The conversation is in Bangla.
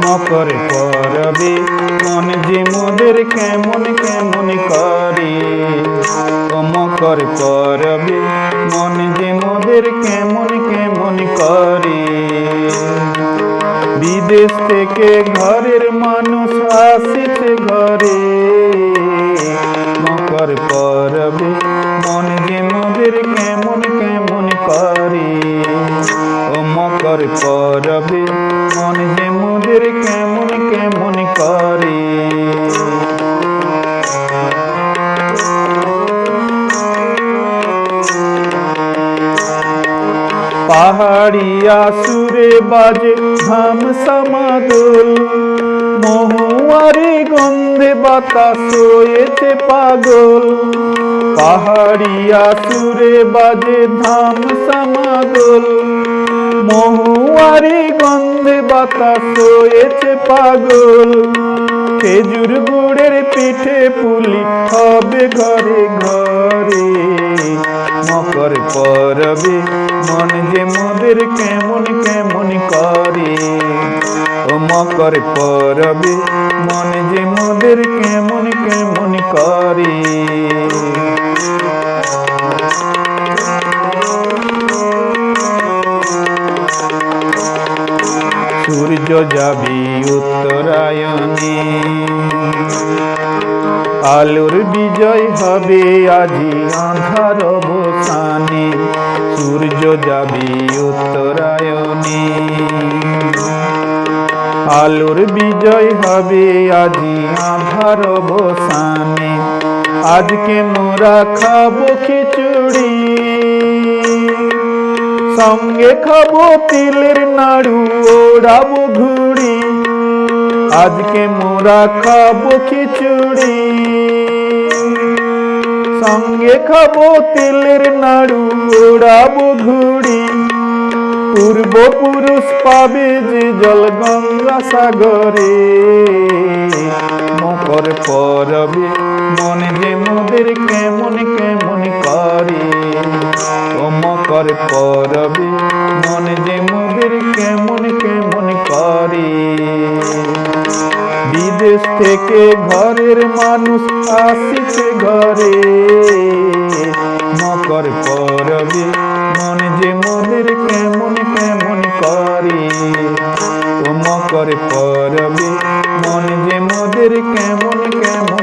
মকর পরবে মন যে মোদের কেমন কেমন করে। ও মকর পরবে মন যে মোদের কেমন কেমন করে। বিদেশ থেকে ঘরের মানুষ আসিছে ঘরে। মকর পরবে মন যে মোদের কেমন কেমন করে। ও মকর পরবে মন যে মোদের কেমন কেমন করে। পাহাড়িয়া সুরে বাজে ধাম সমাদোল। মহুয়ারি গন্ধে বাতাস হয়েছে পাগল। পাহাড়িয়া সুরে বাজে ধাম সমাদোল। মহুয়ারি গন্ধে বাতাস হয়েছে পাগল। খেজুর গুড়ের পিঠে পুলি হবে ঘরে ঘরে। মকর পরবে মন যে মোদের কেমন কেমন করে। ও মকর পরবে মন যে মোদের কেমন কেমন করে। সূর্য যাবে উত্তরায়ণে। আলোর বিজয় হবে আজি আঁধার অবসানে। সূর্য যাবে উত্তরায়ণে। আলোর বিজয় হবে আজি আঁধার অবসানে। আজকে মোরা খাবো খিচুড়ি, সঙ্গে খাবো তিলের নাড়ু ওড়াবো ঘুড়ি। আজকে মোরা খাবো খিচুড়ি, সঙ্গে খাবো তিলের নাড়ু ওড়াবো ঘুড়ি। পূর্বপুরুষ পাবে যে জল গঙ্গা সাগরে। মকর পরবে মন যে মোদের কেমন কেমন করে। ও মকর পরবে মন যে মোদের কেমন কেমন করে। বিদেশ থেকে ঘরের মানুষ আসিছে ঘরে। মকর পরবে মন যে মোদের কেমন কেমন করে। ও মকর পরবে মন যে মোদের কেমন কেমন